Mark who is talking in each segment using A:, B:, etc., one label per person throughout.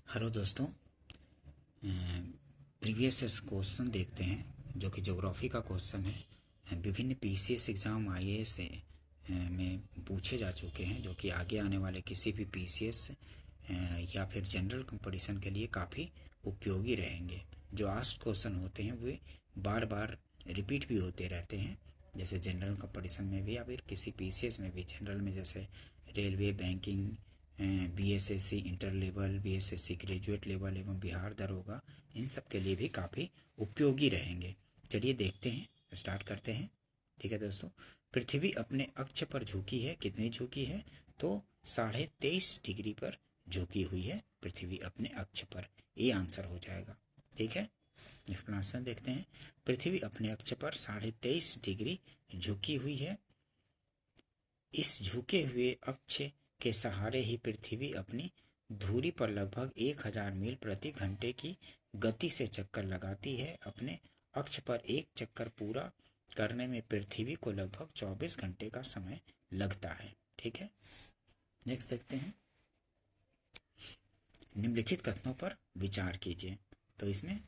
A: Hello दोस्तों, previous question देखते हैं जो कि ज्योग्राफी का क्वेश्चन है। विभिन्न पीसीएस एग्ज़ाम आईएएस में पूछे जा चुके हैं, जो कि आगे आने वाले किसी भी पीसीएस या फिर जनरल कंपटीशन के लिए काफ़ी उपयोगी रहेंगे। जो आस्ट क्वेश्चन होते हैं वे बार बार रिपीट भी होते रहते हैं, जैसे जनरल कंपटीशन में भी या फिर किसी पीसीएस में भी। जनरल में जैसे railway, banking, BSSC inter level, BSSC graduate level एवं बिहार दरोगा, इन सब के लिए भी काफ़ी उपयोगी रहेंगे। चलिए देखते हैं, स्टार्ट करते हैं। ठीक है दोस्तों, पृथ्वी अपने अक्ष पर झुकी है। कितनी झुकी है? तो 23.5 डिग्री पर झुकी हुई है पृथ्वी अपने अक्ष पर। ये आंसर हो जाएगा। ठीक है, एक्सप्लेनेशन देखते हैं। पृथ्वी अपने अक्ष पर 23.5 डिग्री झुकी हुई है। इस झुके हुए अक्ष के सहारे ही पृथ्वी अपनी धुरी पर लगभग 1000 मील प्रति घंटे की गति से चक्कर लगाती है। अपने अक्ष पर एक चक्कर पूरा करने में पृथ्वी को लगभग 24 घंटे का समय लगता है। ठीक है, नेक्स्ट देखते हैं। निम्नलिखित कथनों पर विचार कीजिए। तो इसमें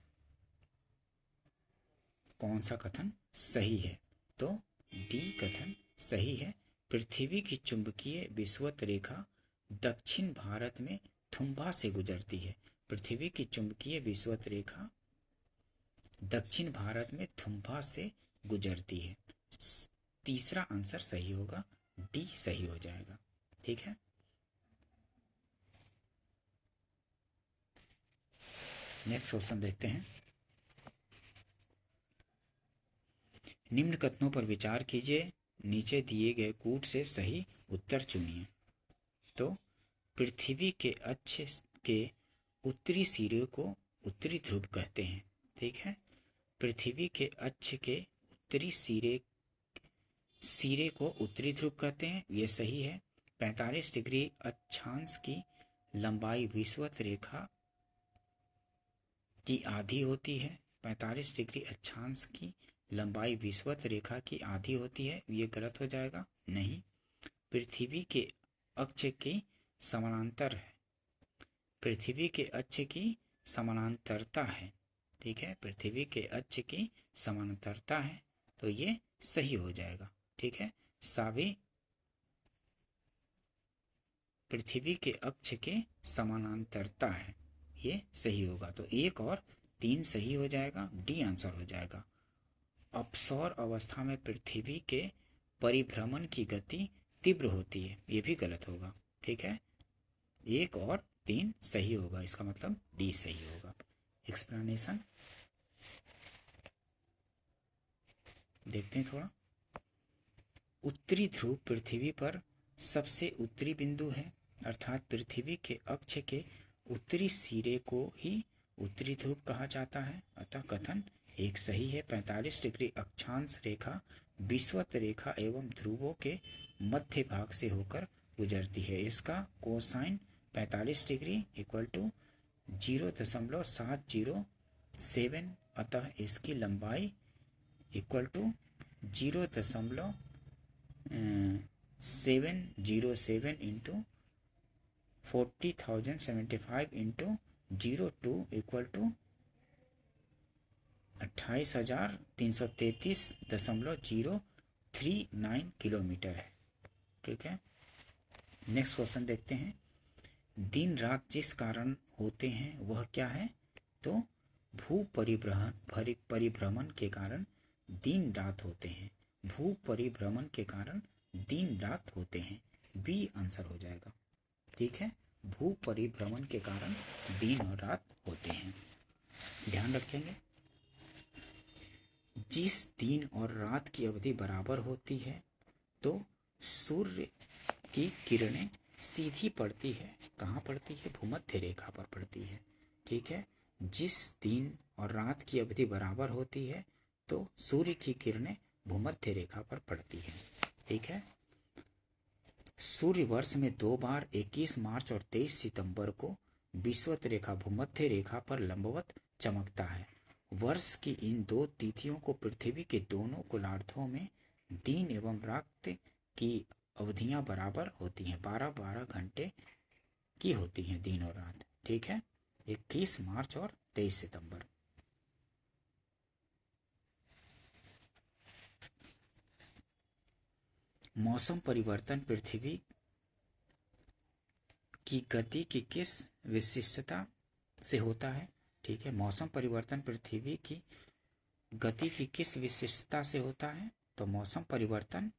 A: कौन सा कथन सही है? तो डी कथन सही है। पृथ्वी की चुंबकीय विषुवत रेखा दक्षिण भारत में थुम्बा से गुजरती है। पृथ्वी की चुंबकीय विषुवत रेखा दक्षिण भारत में थुम्बा से गुजरती है। तीसरा आंसर सही होगा, डी सही हो जाएगा। ठीक है, नेक्स्ट क्वेश्चन देखते हैं। निम्न कथनों पर विचार कीजिए, नीचे दिए गए कूट से सही उत्तर चुनिए। तो पृथ्वी के अक्ष के उत्तरी सिरे को उत्तरी ध्रुव कहते हैं। ठीक है, पृथ्वी के अक्ष के उत्तरी सिरे को उत्तरी ध्रुव कहते हैं, ये सही है। 45 डिग्री अक्षांश की लंबाई विषुवत रेखा की आधी होती है। 45 डिग्री अक्षांश की लंबाई विषुवत रेखा की आधी होती है, ये गलत हो जाएगा। नहीं, पृथ्वी के अक्ष की समानांतर है। पृथ्वी के अक्ष की समानांतरता है। ठीक है, पृथ्वी के अक्ष की समानांतरता है, तो ये सही हो जाएगा। ठीक है, सभी पृथ्वी के अक्ष के समानांतरता है, ये सही होगा। तो 1 और 3 सही हो जाएगा, डी आंसर हो जाएगा। अपसौर अवस्था में पृथ्वी के परिभ्रमण की गति तीव्र होती है, ये भी गलत होगा। ठीक है, 1 और 3 सही होगा, इसका मतलब डी सही होगा। एक्सप्लेनेशन देखते हैं थोड़ा। उत्तरी ध्रुव पृथ्वी पर सबसे उत्तरी बिंदु है, अर्थात पृथ्वी के अक्ष के उत्तरी सिरे को ही उत्तरी ध्रुव कहा जाता है। अतः कथन एक सही है। 45 डिग्री अक्षांश रेखा विषुवत रेखा एवं ध्रुवों के मध्य भाग से होकर गुजरती है। इसका कोसाइन 45 डिग्री इक्वल टू 0.707, अतः इसकी लंबाई equal to 0.707 into 40,075 into 02 equal to 28,333.039 kilometre है। ठीक है, नेक्स्ट क्वेश्चन देखते हैं। दिन रात जिस कारण होते हैं वह क्या है? तो भू परिभ्रमण के कारण दिन रात होते हैं। भू परिभ्रमण के कारण दिन रात होते हैं, बी आंसर हो जाएगा। ठीक है, भू परिभ्रमण के कारण दिन और रात होते हैं। ध्यान रखेंगे, जिस दिन और रात की अवधि बराबर होती है तो सूर्य की किरणें सीधी पड़ती है। कहाँ पड़ती है? भूमध्य रेखा पर पड़ती है। ठीक है, जिस दिन और रात की अवधि बराबर होती है तो सूर्य की किरणें भूमध्य रेखा पर पड़ती है। ठीक है, सूर्य वर्ष में 2 बार 21 मार्च और 23 सितंबर को विषुवत रेखा भूमध्य रेखा पर लंबवत चमकता है। वर्ष की इन 2 तिथियों को पृथ्वी के दोनों गोलार्धों में दिन एवं रात की अवधियां बराबर होती हैं, 12-12 घंटे की होती हैं दिन और रात। ठीक है, 21 मार्च और 23 सितंबर। मौसम परिवर्तन पृथ्वी की गति की किस विशिष्टता से होता है? ठीक है, मौसम परिवर्तन पृथ्वी की गति की किस विशिष्टता से होता है? तो मौसम परिवर्तन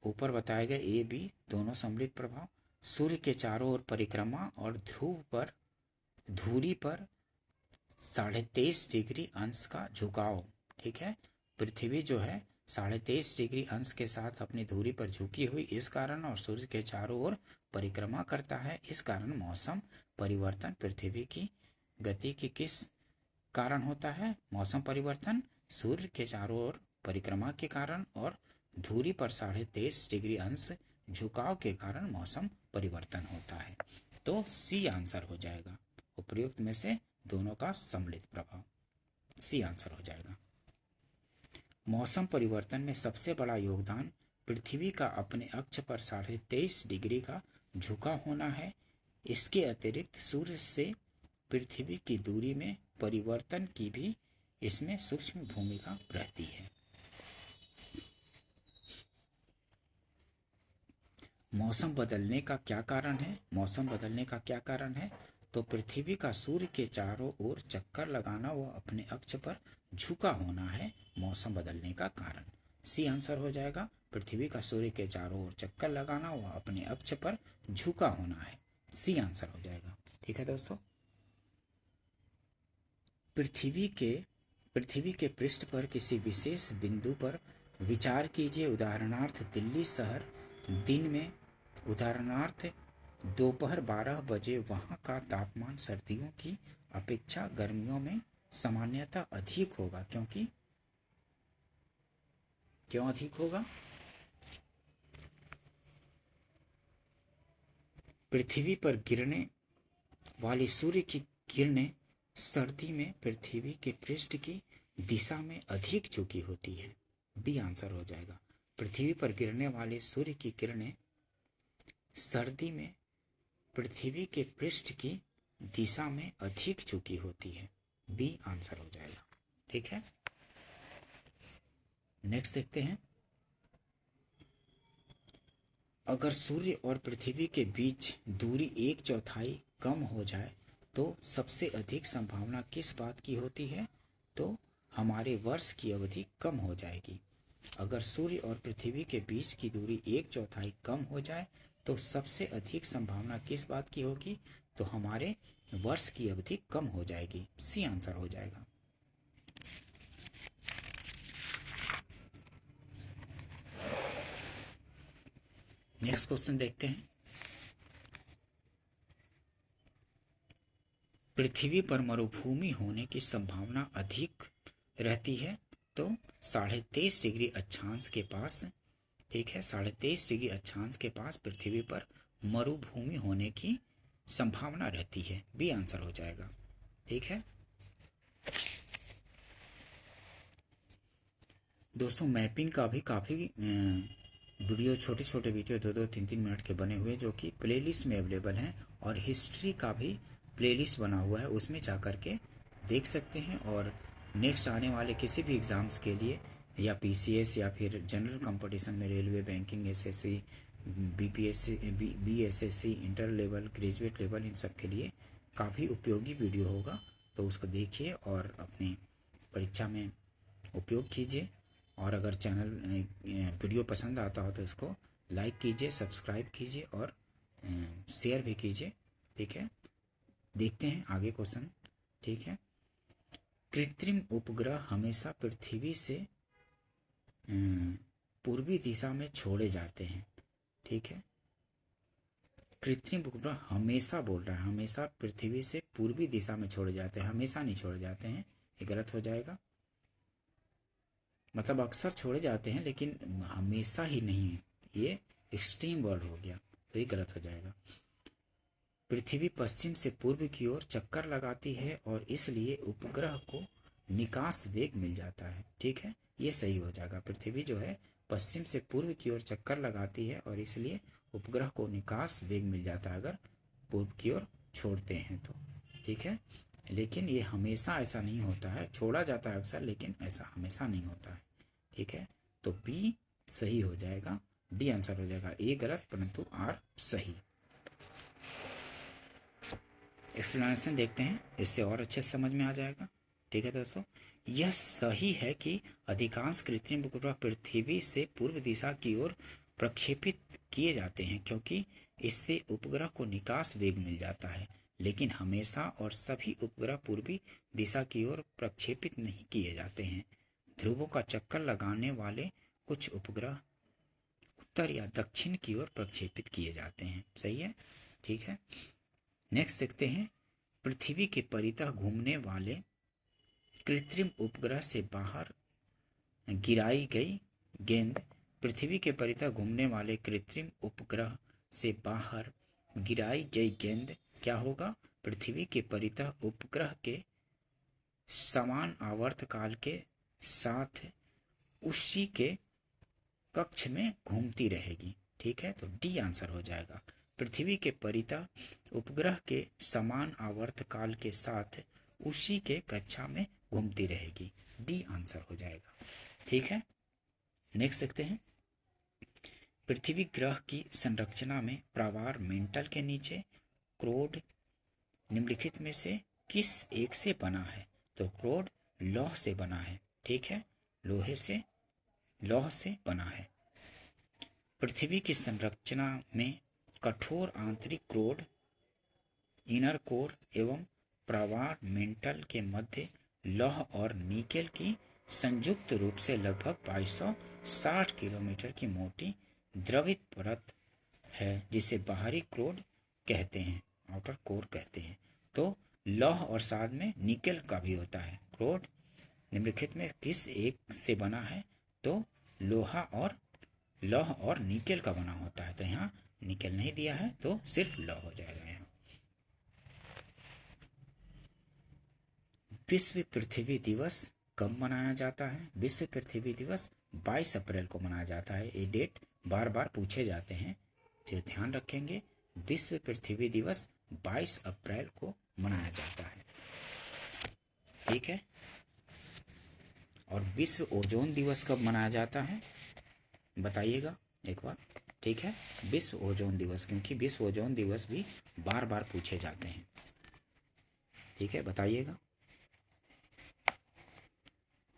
A: ऊपर बताए गए ए बी दोनों सम्मिलित प्रभाव, सूर्य के चारों ओर परिक्रमा और ध्रुव पर धुरी पर 23.5 डिग्री अंश का झुकाव। ठीक है, पृथ्वी जो है 23.5 डिग्री अंश के साथ अपनी धुरी पर झुकी हुई इस कारण, और सूर्य के चारों ओर परिक्रमा करता है इस कारण मौसम परिवर्तन पृथ्वी की गति की किस कारण होता है? मौसम परिवर्तन सूर्य के चारों ओर परिक्रमा के कारण और धुरी पर 23.5 डिग्री अंश झुकाव के कारण मौसम परिवर्तन होता है। तो सी आंसर हो जाएगा, उपयुक्त में से दोनों का सम्मिलित प्रभाव, सी आंसर हो जाएगा। मौसम परिवर्तन में सबसे बड़ा योगदान पृथ्वी का अपने अक्ष पर 23.5 डिग्री का झुका होना है। इसके अतिरिक्त सूर्य से पृथ्वी की दूरी में परिवर्तन की भी इसमें सूक्ष्म भूमिका रहती है। मौसम बदलने का क्या कारण है? मौसम बदलने का क्या कारण है? तो पृथ्वी का सूर्य के चारों ओर चक्कर लगाना व अपने अक्ष पर झुका होना है मौसम बदलने का कारण। सी आंसर हो जाएगा, पृथ्वी का सूर्य के चारों ओर चक्कर लगाना व अपने अक्ष पर झुका होना है, सी आंसर हो जाएगा। ठीक है दोस्तों, पृथ्वी के पृष्ठ पर किसी विशेष बिंदु पर विचार कीजिए। उदाहरणार्थ दिल्ली शहर दिन में, उदाहरणार्थ दोपहर 12 बजे वहाँ का तापमान सर्दियों की अपेक्षा गर्मियों में सामान्यतः अधिक होगा। क्यों अधिक होगा? पृथ्वी पर गिरने वाली सूर्य की किरणें सर्दी में पृथ्वी के पृष्ठ की दिशा में अधिक झुकी होती है, बी आंसर हो जाएगा। पृथ्वी पर गिरने वाली सूर्य की किरणें सर्दी में पृथ्वी के पृष्ठ की दिशा में अधिक झुकी होती है, बी आंसर हो जाएगा। ठीक है, नेक्स्ट देखते हैं। अगर सूर्य और पृथ्वी के बीच दूरी 1/4 कम हो जाए तो सबसे अधिक संभावना किस बात की होती है? तो हमारे वर्ष की अवधि कम हो जाएगी। अगर सूर्य और पृथ्वी के बीच की दूरी 1/4 कम हो जाए तो सबसे अधिक संभावना किस बात की होगी? तो हमारे वर्ष की अवधि कम हो जाएगी, सी आंसर हो जाएगा। नेक्स्ट क्वेश्चन देखते हैं। पृथ्वी पर मरुभूमि होने की संभावना अधिक रहती है तो 23.5 डिग्री अक्षांश के पास, ठीक है, 23.5 डिग्री अक्षांश के पास पृथ्वी पर मरुभूमि होने की संभावना रहती है, बी आंसर हो जाएगा। ठीक है दोस्तों, मैपिंग का भी काफ़ी वीडियो, छोटे छोटे वीडियो 2-2, 3-3 मिनट के बने हुए जो कि प्लेलिस्ट में अवेलेबल हैं, और हिस्ट्री का भी प्लेलिस्ट बना हुआ है, उसमें जा कर के देख सकते हैं। और नेक्स्ट आने वाले किसी भी एग्ज़ाम्स के लिए या पीसीएस या फिर जनरल कंपटीशन में railway, banking, SSC, BPSC, BSSC, inter level, graduate level, इन सब के लिए काफ़ी उपयोगी वीडियो होगा, तो उसको देखिए और अपनी परीक्षा में उपयोग कीजिए। और अगर चैनल वीडियो पसंद आता हो तो इसको लाइक कीजिए, सब्सक्राइब कीजिए और शेयर भी कीजिए। ठीक है, देखते हैं आगे क्वेश्चन। ठीक है, कृत्रिम उपग्रह हमेशा पृथ्वी से पूर्वी दिशा में छोड़े जाते हैं। ठीक है, कृत्रिम उपग्रह हमेशा बोल रहा है, हमेशा पृथ्वी से पूर्वी दिशा में छोड़े जाते हैं, हमेशा नहीं छोड़े जाते हैं, ये गलत हो जाएगा। मतलब अक्सर छोड़े जाते हैं लेकिन हमेशा ही नहीं, ये एक्सट्रीम वर्ड हो गया, तो ये गलत हो जाएगा। पृथ्वी पश्चिम से पूर्व की ओर चक्कर लगाती है और इसलिए उपग्रह को निकास वेग मिल जाता है। ठीक है, ये सही हो जाएगा। पृथ्वी जो है पश्चिम से पूर्व की ओर चक्कर लगाती है और इसलिए उपग्रह को निकास वेग मिल जाता है अगर पूर्व की ओर छोड़ते हैं तो, ठीक है। लेकिन ये हमेशा ऐसा नहीं होता है, छोड़ा जाता है अक्सर, लेकिन ऐसा हमेशा नहीं होता है, ठीक है। तो बी सही हो जाएगा, डी आंसर हो जाएगा। ए गलत परंतु आर सही। एक्सप्लेनेशन देखते हैं, इससे और अच्छे समझ में आ जाएगा, ठीक है दोस्तों। यह सही है कि अधिकांश कृत्रिम उपग्रह पृथ्वी से पूर्व दिशा की ओर प्रक्षेपित किए जाते हैं क्योंकि इससे उपग्रह को निकास वेग मिल जाता है, लेकिन हमेशा और सभी उपग्रह पूर्वी दिशा की ओर प्रक्षेपित नहीं किए जाते हैं। ध्रुवों का चक्कर लगाने वाले कुछ उपग्रह उत्तर या दक्षिण की ओर प्रक्षेपित किए जाते हैं। सही है, ठीक है। नेक्स्ट देखते हैं, पृथ्वी के परितः घूमने वाले कृत्रिम उपग्रह से बाहर गिराई गई गेंद। पृथ्वी के परितः घूमने वाले कृत्रिम उपग्रह से बाहर गिराई गई गेंद क्या होगा? पृथ्वी के परितः उपग्रह के समान आवर्तकाल के साथ उसी के कक्ष में घूमती रहेगी, ठीक है। तो डी आंसर हो जाएगा। पृथ्वी के परितः उपग्रह के समान आवर्तकाल के साथ उसी के कक्षा में घूमती रहेगी, डी आंसर हो जाएगा, ठीक है। नेक्स्ट देखते हैं, पृथ्वी ग्रह की संरचना में प्रावार मेंटल के नीचे क्रोड निम्नलिखित में से किस एक से बना है? तो क्रोड लौह से बना है, ठीक है, लौह से बना है। पृथ्वी की संरचना में कठोर आंतरिक क्रोड, इनर कोर एवं प्रावार मेंटल के मध्य लौह और निकेल की संयुक्त रूप से लगभग 2260 किलोमीटर की मोटी द्रवित परत है जिसे बाहरी क्रोड कहते हैं, आउटर कोर कहते हैं। तो लौह और साथ में निकेल का भी होता है। क्रोड निम्नलिखित में किस एक से बना है? तो लौह और निकेल का बना होता है। तो यहाँ निकेल नहीं दिया है तो सिर्फ लौह हो जाएगा। यहाँ विश्व पृथ्वी दिवस कब मनाया जाता है? विश्व पृथ्वी दिवस 22 अप्रैल को मनाया जाता है। ये डेट बार बार पूछे जाते हैं, तो ध्यान रखेंगे। विश्व पृथ्वी दिवस 22 अप्रैल को मनाया जाता है, ठीक है। और विश्व ओजोन दिवस कब मनाया जाता है बताइएगा एक बार, ठीक है। विश्व ओजोन दिवस, क्योंकि विश्व ओजोन दिवस भी बार बार पूछे जाते हैं, ठीक है, बताइएगा।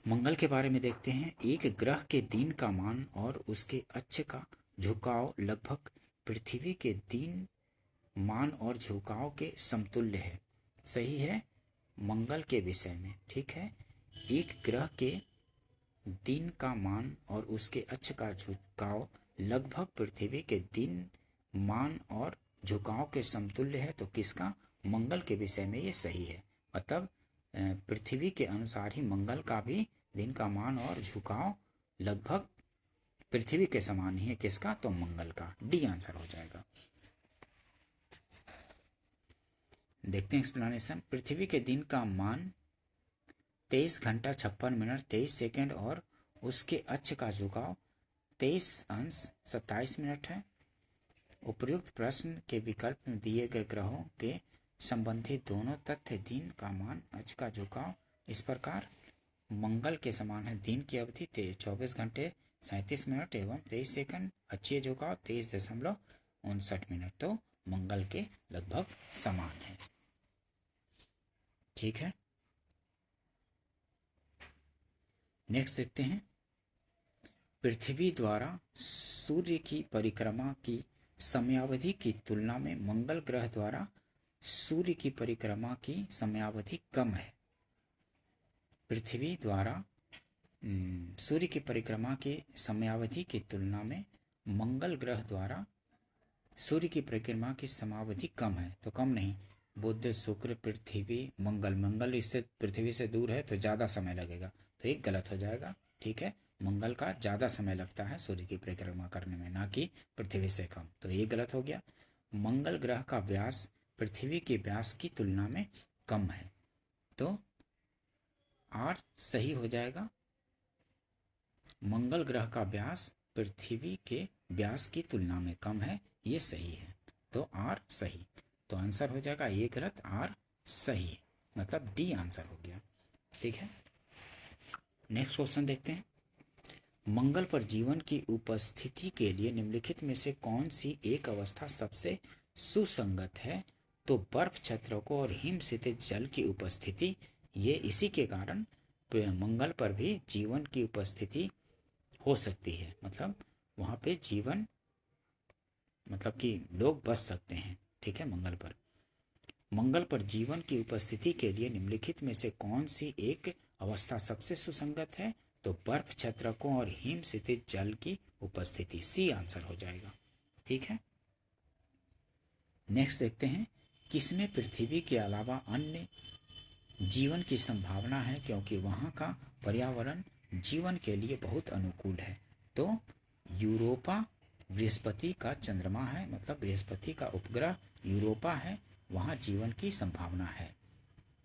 A: मंगल के बारे में देखते हैं। एक ग्रह के दिन का मान और उसके अक्ष का झुकाव लगभग पृथ्वी के दिन मान और झुकाव के समतुल्य है। सही है मंगल के विषय में, ठीक है। एक ग्रह के दिन का मान और उसके अक्ष का झुकाव लगभग पृथ्वी के दिन मान और झुकाव के समतुल्य है। तो किसका? मंगल के विषय में ये सही है। मतलब पृथ्वी के अनुसार ही मंगल का भी दिन का मान और झुकाव लगभग पृथ्वी के समान ही है। किसका? तो मंगल का, डी आंसर हो जाएगा। देखते हैं एक्सप्लेनेशन। पृथ्वी के दिन का मान 23 घंटा 56 मिनट 23 सेकेंड और उसके अक्ष का झुकाव 23 अंश 27 मिनट है। उपर्युक्त प्रश्न के विकल्प में दिए गए ग्रहों के संबंधित दोनों तथ्य दिन का मान अक्ष का झुकाव इस प्रकार मंगल के समान है। दिन की अवधि 24 घंटे 37 मिनट एवं 23 सेकंड, अक्षीय झुकाव 23.59 मिनट। तो मंगल के लगभग समान है, ठीक है। नेक्स्ट देखते हैं, पृथ्वी द्वारा सूर्य की परिक्रमा की समयावधि की तुलना में मंगल ग्रह द्वारा सूर्य की परिक्रमा की समयावधि कम है। पृथ्वी द्वारा सूर्य की परिक्रमा की समयावधि की तुलना में मंगल ग्रह द्वारा सूर्य की परिक्रमा की समयावधि कम है। तो कम नहीं, बुध शुक्र पृथ्वी मंगल, मंगल इससे पृथ्वी से दूर है तो ज़्यादा समय लगेगा, तो एक गलत हो जाएगा, ठीक है। मंगल का ज़्यादा समय लगता है सूर्य की परिक्रमा करने में, ना कि पृथ्वी से कम, तो ये गलत हो गया। मंगल ग्रह का व्यास पृथ्वी के व्यास की तुलना में कम है, तो आर सही हो जाएगा। मंगल ग्रह का व्यास पृथ्वी के व्यास की तुलना में कम है, ये सही है, तो आर सही। तो आंसर हो जाएगा ए गलत, आर सही, मतलब डी आंसर हो गया। ठीक है, नेक्स्ट क्वेश्चन देखते हैं। मंगल पर जीवन की उपस्थिति के लिए निम्नलिखित में से कौन सी एक अवस्था सबसे सुसंगत है? तो बर्फ छत्रकों और हिम क्षितिज जल की उपस्थिति, ये इसी के कारण मंगल पर भी जीवन की उपस्थिति हो सकती है, मतलब वहाँ पे जीवन, मतलब कि लोग बच सकते हैं। ठीक है, मंगल पर जीवन की उपस्थिति के लिए निम्नलिखित में से कौन सी एक अवस्था सबसे सुसंगत है? तो बर्फ छत्रकों और हिम क्षितिज जल की उपस्थिति, सी आंसर हो जाएगा। ठीक है, नेक्स्ट देखते हैं। किसमें पृथ्वी के अलावा अन्य जीवन की संभावना है क्योंकि वहाँ का पर्यावरण जीवन के लिए बहुत अनुकूल है? तो यूरोपा बृहस्पति का चंद्रमा है, मतलब बृहस्पति का उपग्रह यूरोपा है, वहाँ जीवन की संभावना है।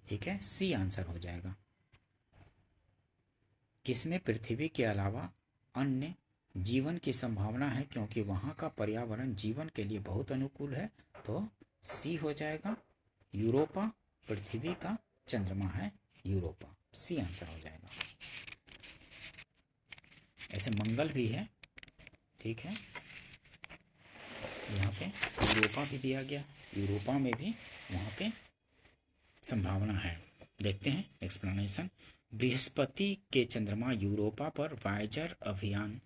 A: ठीक है, सी आंसर हो जाएगा। किसमें पृथ्वी के अलावा अन्य जीवन की संभावना है क्योंकि वहाँ का पर्यावरण जीवन के लिए बहुत अनुकूल है? तो सी हो जाएगा, यूरोपा, पृथ्वी का चंद्रमा है यूरोपा, सी आंसर हो जाएगा। ऐसे मंगल भी है, ठीक है, यहाँ पे यूरोपा भी दिया गया, यूरोपा में भी वहाँ पे संभावना है। देखते हैं एक्सप्लेनेशन। बृहस्पति के चंद्रमा यूरोपा पर वायेजर अभियान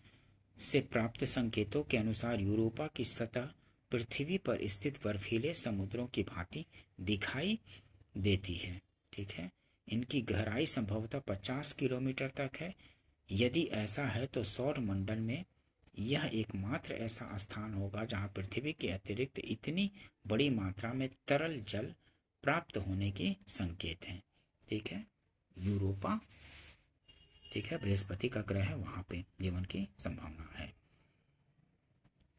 A: से प्राप्त संकेतों के अनुसार यूरोपा की सतह पृथ्वी पर स्थित बर्फीले समुद्रों की भांति दिखाई देती है। ठीक है, इनकी गहराई संभवतः 50 किलोमीटर तक है। यदि ऐसा है तो सौर मंडल में यह एकमात्र ऐसा स्थान होगा जहां पृथ्वी के अतिरिक्त इतनी बड़ी मात्रा में तरल जल प्राप्त होने के संकेत हैं। ठीक है, यूरोपा, ठीक है, बृहस्पति का ग्रह है, वहां पे जीवन की संभावना है।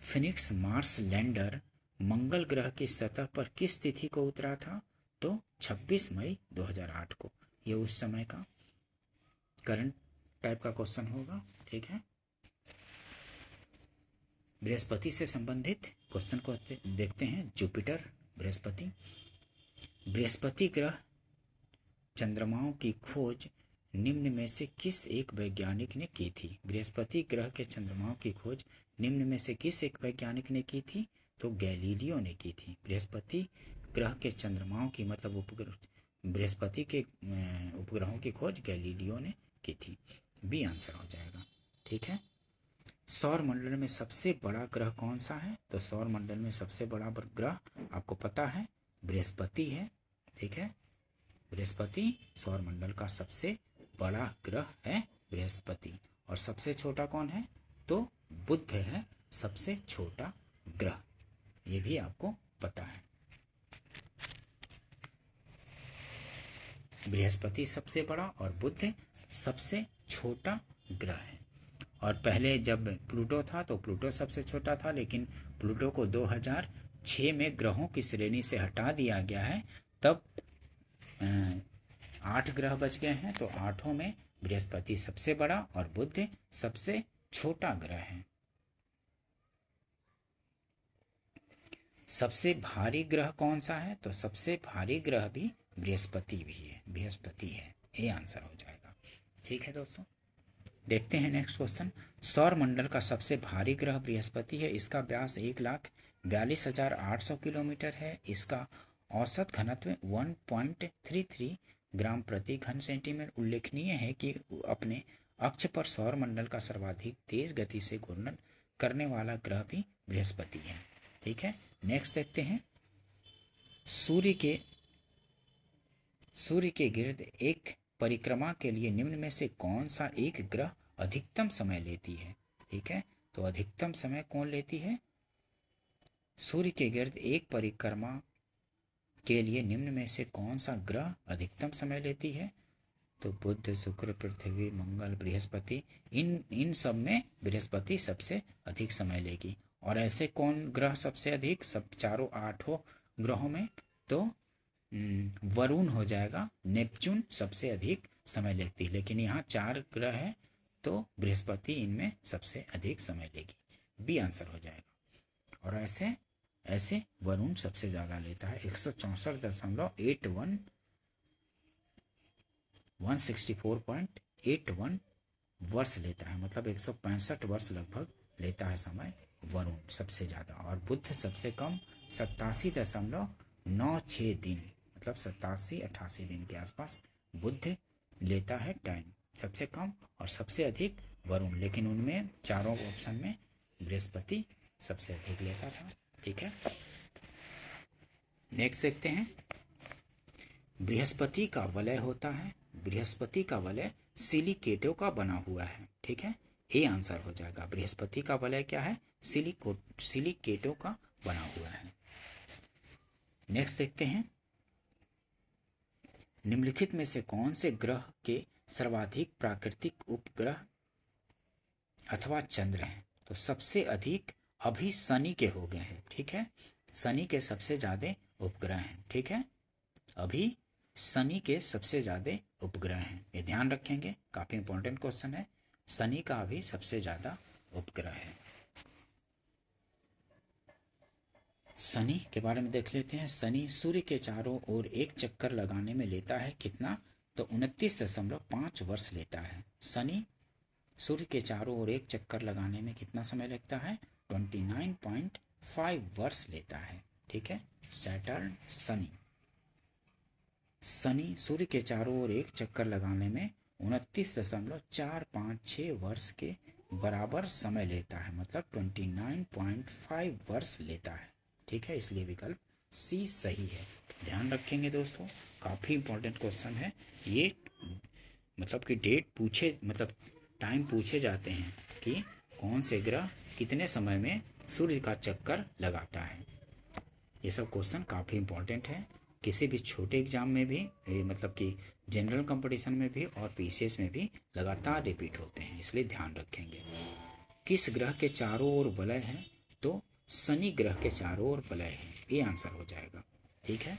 A: फिनिक्स मार्स लैंडर मंगल ग्रह की सतह पर किस तिथि को उतरा था? तो 26 मई 2008 को। ये उस समय का करंट टाइप का क्वेश्चन होगा। ठीक है, बृहस्पति से संबंधित क्वेश्चन को देखते हैं। जुपिटर, बृहस्पति ग्रह चंद्रमाओं की खोज निम्न में से किस एक वैज्ञानिक ने की थी? बृहस्पति ग्रह के चंद्रमाओं की खोज निम्न में से किस एक वैज्ञानिक ने की थी? तो गैलीलियो ने की थी। बृहस्पति ग्रह के चंद्रमाओं की, मतलब उपग्रह, बृहस्पति के उपग्रहों की खोज गैलीलियो ने की थी, बी आंसर हो जाएगा। ठीक है, सौर मंडल में सबसे बड़ा ग्रह कौन सा है? तो सौर मंडल में सबसे बड़ा ग्रह आपको पता है बृहस्पति है। ठीक है, बृहस्पति सौर मंडल का सबसे बड़ा ग्रह है बृहस्पति। और सबसे छोटा कौन है? तो बुध है सबसे छोटा ग्रह, ये भी आपको पता है। बृहस्पति सबसे बड़ा और बुध सबसे छोटा ग्रह है। और पहले जब प्लूटो था तो प्लूटो सबसे छोटा था, लेकिन प्लूटो को 2006 में ग्रहों की श्रेणी से हटा दिया गया है। तब 8 ग्रह बच गए हैं, तो 8 में बृहस्पति सबसे बड़ा और बुध सबसे छोटा ग्रह है। सबसे भारी ग्रह कौन सा है? तो सबसे भारी ग्रह भी बृहस्पति है, ये आंसर हो जाएगा। ठीक है दोस्तों, देखते हैं नेक्स्ट क्वेश्चन। सौर मंडल का सबसे भारी ग्रह बृहस्पति है। इसका व्यास 1,42,800 किलोमीटर है। इसका औसत घनत्व 1.33 ग्राम प्रति घन सेंटीमीटर। उल्लेखनीय है कि अपने अक्ष पर सौर मंडल का सर्वाधिक तेज गति से घूर्णन करने वाला ग्रह भी बृहस्पति है। ठीक है, नेक्स्ट देखते हैं। सूर्य के गिर्द एक परिक्रमा के लिए निम्न में से कौन सा एक ग्रह अधिकतम समय लेती है? ठीक है, तो अधिकतम समय कौन लेती है? सूर्य के गिर्द एक परिक्रमा के लिए निम्न में से कौन सा ग्रह अधिकतम समय लेती है? तो बुध, शुक्र, पृथ्वी, मंगल, बृहस्पति, इन सब में बृहस्पति सबसे अधिक समय लेगी। और ऐसे कौन ग्रह सबसे अधिक, सब चारों 8 ग्रहों में? तो वरुण हो जाएगा, नेपच्यून सबसे अधिक समय लेती है। लेकिन यहाँ 4 ग्रह है तो बृहस्पति इनमें सबसे अधिक समय लेगी, बी आंसर हो जाएगा। और ऐसे ऐसे वरुण सबसे ज़्यादा लेता है 164.81 164.81 वर्ष लेता है, मतलब 165 वर्ष लगभग लेता है समय वरुण सबसे ज़्यादा। और बुध सबसे कम 87.96 दिन, मतलब 87-88 दिन के आसपास बुध लेता है टाइम, सबसे कम और सबसे अधिक वरुण। लेकिन उनमें चारों ऑप्शन में बृहस्पति सबसे अधिक लेता था। ठीक है, नेक्स्ट देखते हैं। बृहस्पति का वलय होता है, बृहस्पति का वलय सिलिकेटों का बना हुआ है। ठीक है, ए आंसर हो जाएगा। बृहस्पति का वलय क्या है? सिलिकेटों का बना हुआ है। नेक्स्ट देखते हैं, निम्नलिखित में से कौन से ग्रह के सर्वाधिक प्राकृतिक उपग्रह अथवा चंद्र हैं? तो सबसे अधिक अभी शनि के हो गए हैं। ठीक है, शनि के सबसे ज्यादा उपग्रह हैं। ठीक है, अभी शनि के सबसे ज्यादा उपग्रह हैं, ये ध्यान रखेंगे, काफी इंपॉर्टेंट क्वेश्चन है। शनि का अभी सबसे ज्यादा उपग्रह है। शनि के बारे में देख लेते हैं। शनि सूर्य के चारों ओर एक चक्कर लगाने में लेता है कितना? तो 29.5 वर्ष लेता है। शनि सूर्य के चारों ओर एक चक्कर लगाने में कितना समय लगता है? 29.5 वर्ष लेता है। ठीक है, सैटर्न शनि, शनि सूर्य के चारों ओर एक चक्कर लगाने में 29.456 वर्ष के बराबर समय लेता है, मतलब 29.5 वर्ष लेता है। ठीक है, इसलिए विकल्प सी सही है। ध्यान रखेंगे दोस्तों, काफ़ी इंपॉर्टेंट क्वेश्चन है ये, मतलब कि डेट पूछे, मतलब टाइम पूछे जाते हैं कि कौन से ग्रह कितने समय में सूर्य का चक्कर लगाता है। ये सब क्वेश्चन काफ़ी इंपॉर्टेंट है, किसी भी छोटे एग्जाम में भी, मतलब कि जनरल कंपटीशन में भी और पीसीएस में भी लगातार रिपीट होते हैं, इसलिए ध्यान रखेंगे। किस ग्रह के चारों ओर वलय है? तो शनि ग्रह के चारों ओर वलय है, ये आंसर हो जाएगा। ठीक है,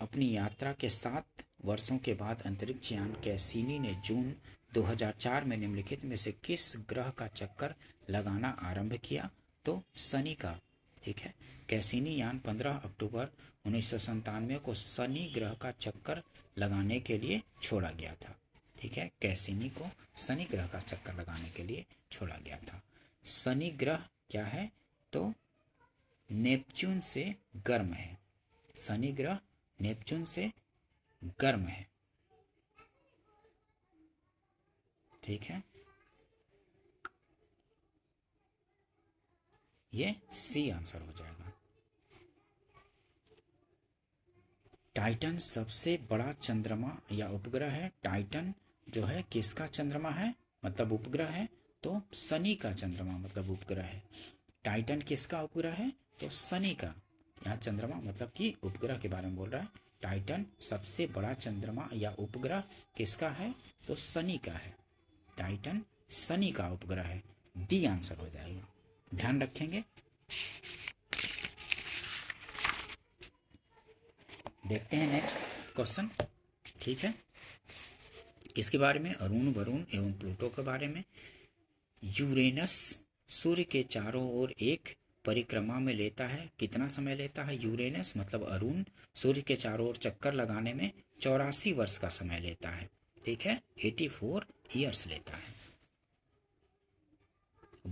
A: अपनी यात्रा के 7 वर्षों के बाद अंतरिक्ष यान कैसिनी ने जून 2004 में निम्नलिखित में से किस ग्रह का चक्कर लगाना आरंभ किया? तो शनि का। ठीक है, कैसिनी यान 15 अक्टूबर 1997 को शनि ग्रह का चक्कर लगाने के लिए छोड़ा गया था। ठीक है, कैसिनी को शनि ग्रह का चक्कर लगाने के लिए छोड़ा गया था। शनि ग्रह क्या है? तो नेपच्यून से गर्म है। शनि ग्रह नेपच्यून से गर्म है। ठीक है, ये सी आंसर हो जाएगा। टाइटन सबसे बड़ा चंद्रमा या उपग्रह है। टाइटन जो है किसका चंद्रमा है, मतलब उपग्रह है? तो शनि का चंद्रमा मतलब उपग्रह है। टाइटन किसका उपग्रह है? तो शनि का। यहाँ चंद्रमा मतलब कि उपग्रह के बारे में बोल रहा है। टाइटन सबसे बड़ा चंद्रमा या उपग्रह किसका है? तो शनि का है। टाइटन शनि का उपग्रह है, डी आंसर हो जाएगा। ध्यान रखेंगे। देखते हैं नेक्स्ट क्वेश्चन। ठीक है, किसके बारे में? अरुण, वरुण एवं प्लूटो के बारे में। यूरेनस सूर्य के चारों ओर एक परिक्रमा में लेता है कितना समय लेता है? यूरेनस मतलब अरुण सूर्य के चारों ओर चक्कर लगाने में 84 वर्ष का समय लेता है। ठीक है, 84 ईयर्स लेता है।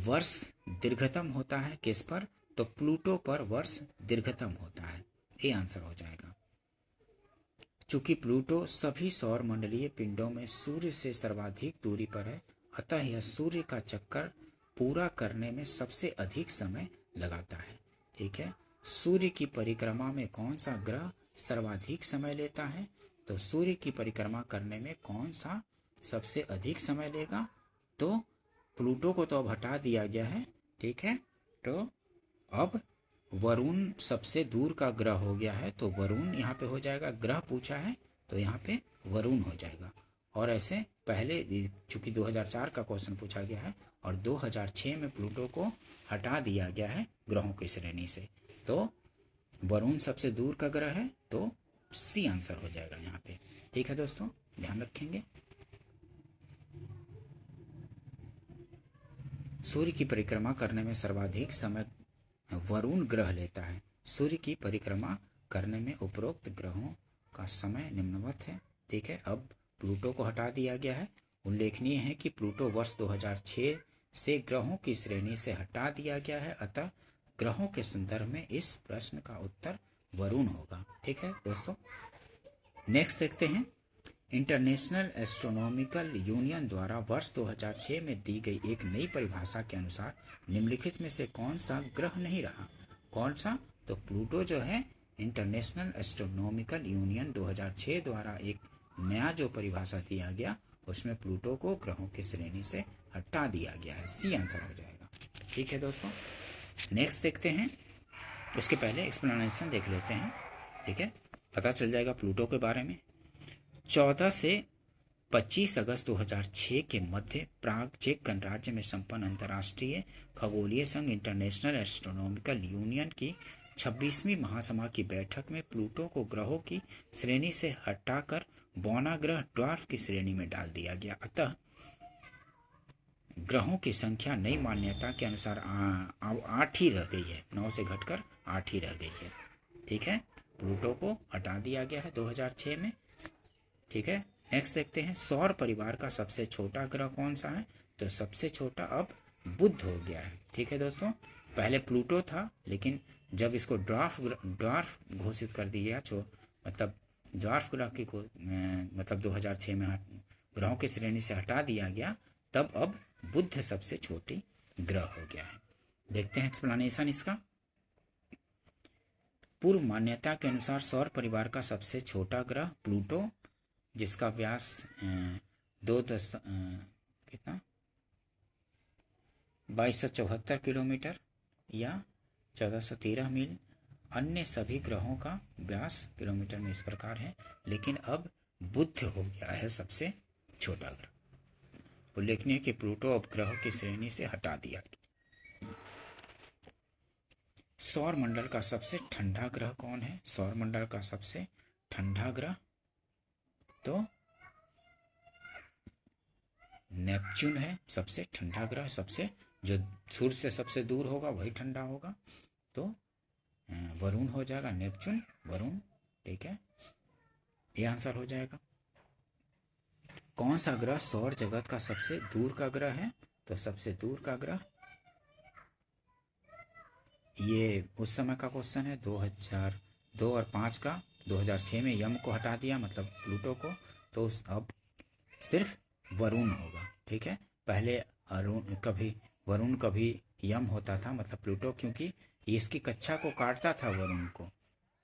A: वर्ष दीर्घतम होता है किस पर? तो प्लूटो पर वर्ष दीर्घतम होता है, ये आंसर हो जाएगा। चूंकि प्लूटो सभी सौर मंडलीय पिंडों में सूर्य से सर्वाधिक दूरी पर है, अतः यह सूर्य का चक्कर पूरा करने में सबसे अधिक समय लगाता है। ठीक है, सूर्य की परिक्रमा में कौन सा ग्रह सर्वाधिक समय लेता है? तो सूर्य की परिक्रमा करने में कौन सा सबसे अधिक समय लेगा? तो प्लूटो को तो अब हटा दिया गया है। ठीक है, तो अब वरुण सबसे दूर का ग्रह हो गया है, तो वरुण यहाँ पे हो जाएगा। ग्रह पूछा है तो यहाँ पे वरुण हो जाएगा। और ऐसे पहले चूंकि 2004 का क्वेश्चन पूछा गया है और 2006 में प्लूटो को हटा दिया गया है ग्रहों की श्रेणी से, तो वरुण सबसे दूर का ग्रह है, तो सी आंसर हो जाएगा यहाँ पे। ठीक है दोस्तों, ध्यान रखेंगे। सूर्य की परिक्रमा करने में सर्वाधिक समय वरुण ग्रह लेता है। सूर्य की परिक्रमा करने में उपरोक्त ग्रहों का समय निम्नवत है। ठीक है, अब प्लूटो को हटा दिया गया है। उल्लेखनीय है कि प्लूटो वर्ष 2006 से ग्रहों की श्रेणी से हटा दिया गया है, अतः ग्रहों के संदर्भ में इस प्रश्न का उत्तर वरुण होगा। ठीक है दोस्तों, नेक्स्ट देखते हैं। इंटरनेशनल एस्ट्रोनॉमिकल यूनियन द्वारा वर्ष 2006 में दी गई एक नई परिभाषा के अनुसार निम्नलिखित में से कौन सा ग्रह नहीं रहा? कौन सा? तो प्लूटो जो है इंटरनेशनल एस्ट्रोनॉमिकल यूनियन 2006 द्वारा एक नया जो परिभाषा दिया गया उसमें प्लूटो को ग्रहों की श्रेणी से हटा दिया गया है। सी आंसर हो जाएगा। ठीक है दोस्तों, नेक्स्ट देखते हैं। उसके पहले एक्सप्लेनेशन देख लेते हैं। ठीक है, पता चल जाएगा प्लूटो के बारे में। 14 से 25 अगस्त 2006 के मध्य प्राग चेक गणराज्य में संपन्न अंतर्राष्ट्रीय खगोलीय संघ इंटरनेशनल एस्ट्रोनॉमिकल यूनियन की 26वीं महासभा की बैठक में प्लूटो को ग्रहों की श्रेणी से हटाकर बौना ग्रह ड्वार्फ की श्रेणी में डाल दिया गया। अतः ग्रहों की संख्या नई मान्यता के अनुसार 8 ही रह गई है। 9 से घटकर 8 ही रह गई है। ठीक है, प्लूटो को हटा दिया गया है 2006 में। ठीक है, नेक्स्ट देखते हैं। सौर परिवार का सबसे छोटा ग्रह कौन सा है? तो सबसे छोटा अब बुध हो गया है। ठीक है दोस्तों, पहले प्लूटो था, लेकिन जब इसको ड्वार्फ घोषित कर दिया, मतलब ड्वार्फ ग्रह की मतलब 2006 में ग्रहों की श्रेणी से हटा दिया गया, तब अब बुध सबसे छोटी ग्रह हो गया है। देखते हैं एक्सप्लेनेशन इसका। पूर्व मान्यता के अनुसार सौर परिवार का सबसे छोटा ग्रह प्लूटो, जिसका व्यास 2274 किलोमीटर या 1413 मील, अन्य सभी ग्रहों का व्यास किलोमीटर में इस प्रकार है, लेकिन अब बुध हो गया है सबसे छोटा ग्रह। उल्लेखनीय कि प्लूटो अब ग्रहों की श्रेणी से हटा दिया गया। सौर मंडल का सबसे ठंडा ग्रह कौन है? सौर मंडल का सबसे ठंडा ग्रह तो नेपच्यून है। सबसे ठंडा ग्रह, सबसे जो सूर्य से सबसे दूर होगा वही ठंडा होगा, तो वरुण हो जाएगा। नेपच्यून, वरुण। ठीक है, ये आंसर हो जाएगा। कौन सा ग्रह सौर जगत का सबसे दूर का ग्रह है? तो सबसे दूर का ग्रह, ये उस समय का क्वेश्चन है 2002 और 5 का। 2006 में यम को हटा दिया, मतलब प्लूटो को, तो अब सिर्फ वरुण होगा। ठीक है, पहले वरुण कभी यम होता था, मतलब प्लूटो, क्योंकि इसकी कक्षा को काटता था वरुण को,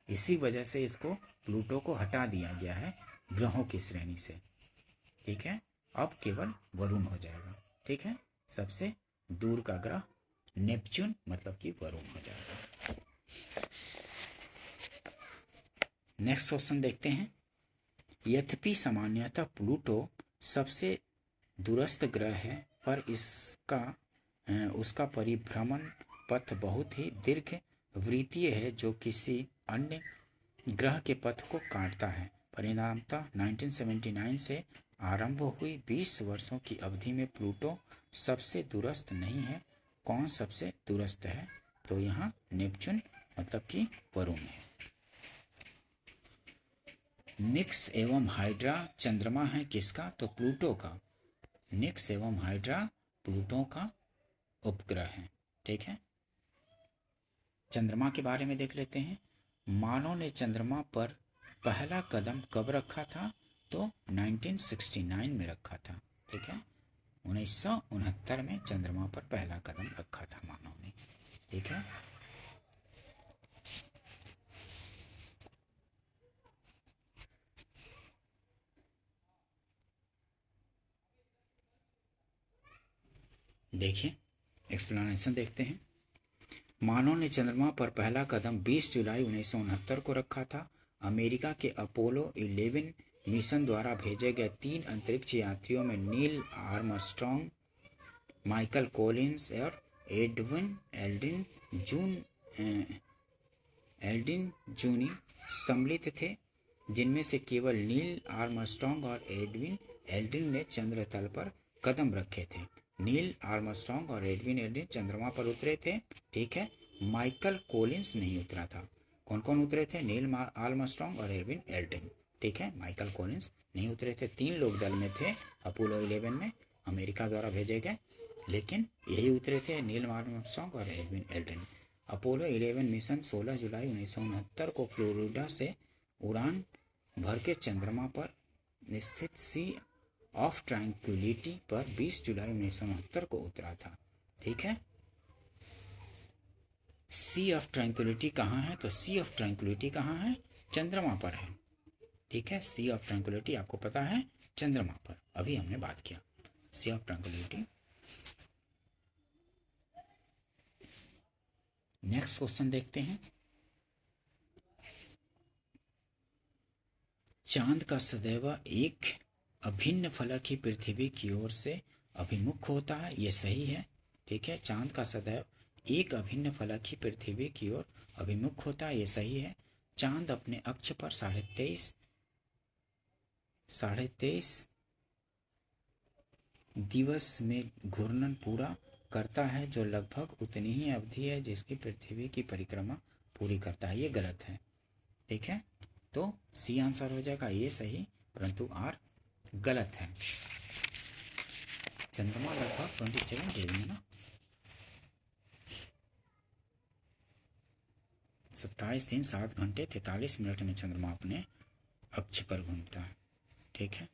A: इसी वजह से इसको प्लूटो को हटा दिया गया है ग्रहों की श्रेणी से। ठीक है, अब केवल वरुण हो जाएगा। ठीक है, सबसे दूर का ग्रह नेपच्यून, मतलब कि वरुण हो जाएगा। नेक्स्ट क्वेश्चन देखते हैं। यद्यपि सामान्यतः प्लूटो सबसे दूरस्थ ग्रह है, पर उसका परिभ्रमण पथ बहुत ही दीर्घ वृत्तीय है, जो किसी अन्य ग्रह के पथ को काटता है। परिणामतः 1979 से आरंभ हुई 20 वर्षों की अवधि में प्लूटो सबसे दूरस्थ नहीं है। कौन सबसे दूरस्थ है? तो यहाँ नेपच्यून, मतलब कि वरुण है। निक्स एवं हाइड्रा चंद्रमा है किसका? तो प्लूटो का। निक्स एवं हाइड्रा प्लूटो का उपग्रह है। ठीक है, चंद्रमा के बारे में देख लेते हैं। मानव ने चंद्रमा पर पहला कदम कब रखा था? तो 1969 में रखा था। ठीक है, 1969 में चंद्रमा पर पहला कदम रखा था मानव ने। ठीक है, देखिए एक्सप्लेनेशन देखते हैं। मानव ने चंद्रमा पर पहला कदम 20 जुलाई 1969 को रखा था। अमेरिका के अपोलो 11 मिशन द्वारा भेजे गए 3 अंतरिक्ष यात्रियों में नील आर्मस्ट्रॉन्ग, माइकल कॉलिंस और एल्ड्रिन जूनी सम्मिलित थे, जिनमें से केवल नील आर्मस्ट्रॉन्ग और एल्ड्रिन ने चंद्र तल पर कदम रखे थे। नील आर्मस्ट्रॉन्ग और एडविन एल्ड्रिन चंद्रमा पर उतरे थे, ठीक है। माइकल कोलिंस नहीं उतरा था। कौन कौन उतरे थे? नील आर्मस्ट्रॉन्ग और एडविन एल्ड्रिन, ठीक है। माइकल कोलिंस नहीं उतरे थे। 3 लोग दल में थे अपोलो 11 में, अमेरिका द्वारा भेजे गए, लेकिन यही उतरे थे, नील आर्मस्ट्रॉन्ग और एडविन एल्ड्रिन। अपोलो 11 मिशन 16 जुलाई 1969 को फ्लोरिडा से उड़ान भर के चंद्रमा पर स्थित सी ऑफ ट्रैंक्विलिटी पर 20 जुलाई 1969 को उतरा था, ठीक है। सी ऑफ ट्रैंक्विलिटी कहाँ है? तो सी ऑफ ट्रैंक्विलिटी कहाँ है? चंद्रमा पर है, ठीक है। सी ऑफ ट्रैंक्विलिटी आपको पता है चंद्रमा पर, अभी हमने बात किया सी ऑफ ट्रैंक्विलिटी। नेक्स्ट क्वेश्चन देखते हैं। चांद का सदैव एक अभिन्न फलक ही पृथ्वी की ओर से अभिमुख होता है, ये सही है, ठीक है। चांद का सदैव एक अभिन्न फलक ही पृथ्वी की ओर अभिमुख होता है, ये सही है। चांद अपने अक्ष पर 23.5 दिवस में घूर्णन पूरा करता है, जो लगभग उतनी ही अवधि है जिसकी पृथ्वी की परिक्रमा पूरी करता है, ये गलत है, ठीक है। तो सी आंसर हो जाएगा, ये सही, परंतु आर गलत है। चंद्रमा लगभग 27 डेज में ना 27 दिन 7 घंटे 43 मिनट में चंद्रमा अपने अक्ष पर घूमता है, ठीक है।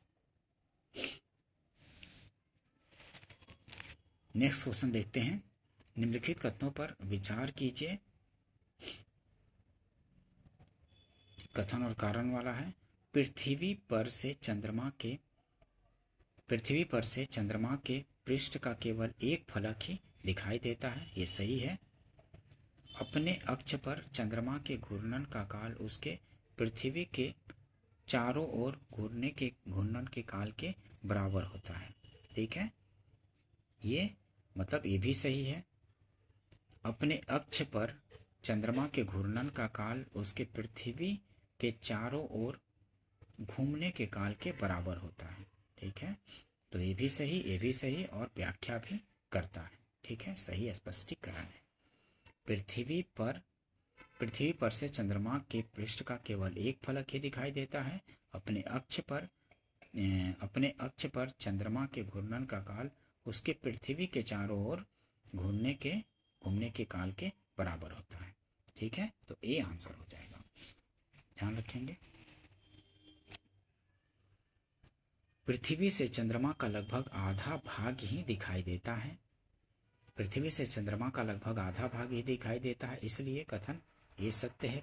A: नेक्स्ट क्वेश्चन देखते हैं। निम्नलिखित कथनों पर विचार कीजिए। कथन और कारण वाला है। पृथ्वी पर से चंद्रमा के पृष्ठ का केवल एक फलक ही दिखाई देता है, ये सही है। अपने अक्ष पर चंद्रमा के घूर्णन का काल उसके पृथ्वी के चारों ओर घूर्णन के काल के बराबर होता है, ठीक है। ये मतलब ये भी सही है। अपने अक्ष पर चंद्रमा के घूर्णन का काल उसके पृथ्वी के चारों ओर घूमने के काल के बराबर होता है, ठीक है। तो ये भी सही और व्याख्या भी करता है, ठीक है। सही स्पष्टीकरण है। पृथ्वी पर से चंद्रमा के पृष्ठ का केवल एक फलक ही दिखाई देता है। अपने अक्ष पर चंद्रमा के घूर्णन का काल उसके पृथ्वी के चारों ओर घूमने के काल के बराबर होता है, ठीक है। तो ए आंसर हो जाएगा, ध्यान रखेंगे। पृथ्वी से चंद्रमा का लगभग आधा भाग ही दिखाई देता है। पृथ्वी से चंद्रमा का लगभग आधा भाग ही दिखाई देता है, इसलिए कथन ये सत्य है।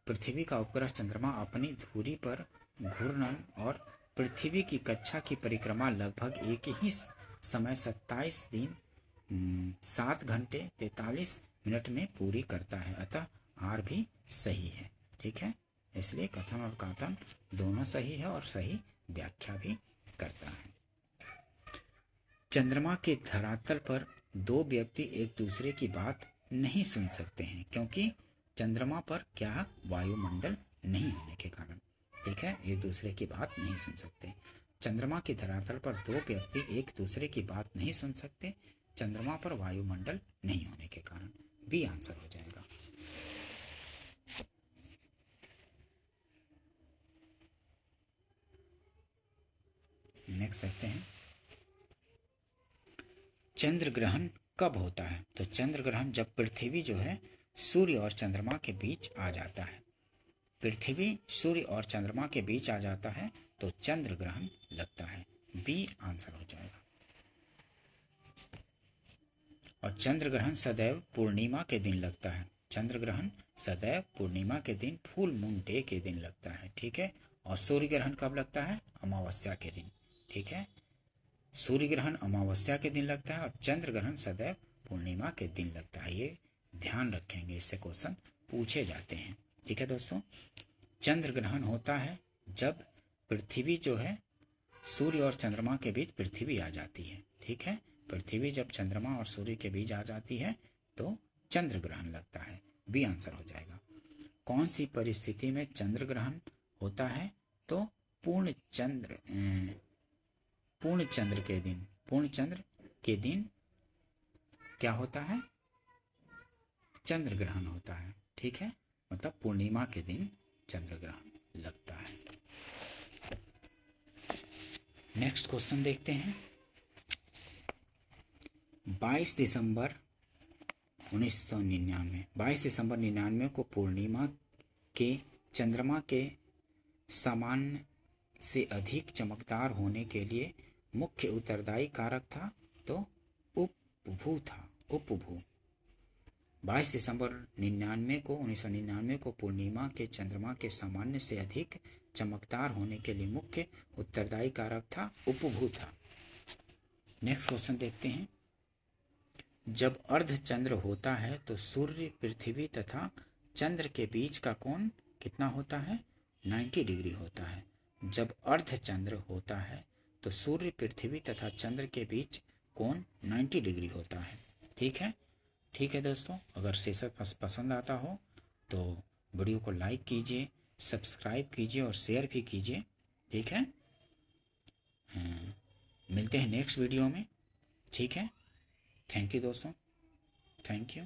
A: पृथ्वी का उपग्रह चंद्रमा अपनी धुरी पर घूर्णन और पृथ्वी की कक्षा की परिक्रमा लगभग एक ही समय 27 दिन 7 घंटे 43 मिनट में पूरी करता है, अतः आर भी सही है, ठीक है। इसलिए कथन और कथन दोनों सही है और सही व्याख्या भी करता है। चंद्रमा के धरातल पर 2 व्यक्ति एक दूसरे की बात नहीं सुन सकते हैं, क्योंकि चंद्रमा पर क्या वायुमंडल नहीं होने के कारण, ठीक है। एक दूसरे की बात नहीं सुन सकते। चंद्रमा के धरातल पर 2 व्यक्ति एक दूसरे की बात नहीं सुन सकते, चंद्रमा पर वायुमंडल नहीं होने के कारण, बी आंसर हो जाएगा। नेक्स्ट देखते हैं। चंद्र ग्रहण कब होता है? तो चंद्र ग्रहण जब पृथ्वी जो है सूर्य और चंद्रमा के बीच आ जाता है। पृथ्वी सूर्य और चंद्रमा के बीच आ जाता है तो चंद्र ग्रहण लगता है, बी आंसर हो जाएगा। और चंद्र ग्रहण सदैव पूर्णिमा के दिन लगता है। चंद्र ग्रहण सदैव पूर्णिमा के दिन, फुल मून डे के दिन लगता है, ठीक है। और सूर्य ग्रहण कब लगता है? अमावस्या के दिन, ठीक है। सूर्य ग्रहण अमावस्या के दिन लगता है और चंद्र ग्रहण सदैव पूर्णिमा के दिन लगता है, ये ध्यान रखेंगे, इससे क्वेश्चन पूछे जाते हैं, ठीक है दोस्तों। चंद्र ग्रहण होता है जब पृथ्वी जो है सूर्य और चंद्रमा के बीच पृथ्वी आ जाती है, ठीक है। पृथ्वी जब चंद्रमा और सूर्य के बीच आ जाती है तो चंद्र ग्रहण लगता है, बी आंसर हो जाएगा। कौन सी परिस्थिति में चंद्र ग्रहण होता है? तो पूर्ण चंद्र के दिन, पूर्ण चंद्र के दिन क्या होता है? चंद्र ग्रहण होता है। ठीक है, मतलब पूर्णिमा के दिन चंद्र ग्रहण लगता है। नेक्स्ट क्वेश्चन देखते हैं। 22 दिसंबर 1999, 22 दिसंबर 1999 को पूर्णिमा के चंद्रमा के सामान्य से अधिक चमकदार होने के लिए मुख्य उत्तरदायी कारक था, तो उपभू था, उपभू। 22 दिसंबर 1999 को पूर्णिमा के चंद्रमा के सामान्य से अधिक चमकदार होने के लिए मुख्य उत्तरदायी कारक था, उपभू था। नेक्स्ट क्वेश्चन देखते हैं। जब अर्धचंद्र होता है तो सूर्य, पृथ्वी तथा चंद्र के बीच का कोण कितना होता है? 90 डिग्री होता है। जब अर्धचंद्र होता है तो सूर्य, पृथ्वी तथा चंद्र के बीच कोण 90 डिग्री होता है। ठीक है, ठीक है दोस्तों, अगर सेशन पसंद आता हो तो वीडियो को लाइक कीजिए, सब्सक्राइब कीजिए और शेयर भी कीजिए। ठीक है, मिलते हैं नेक्स्ट वीडियो में। ठीक है, थैंक यू दोस्तों, थैंक यू।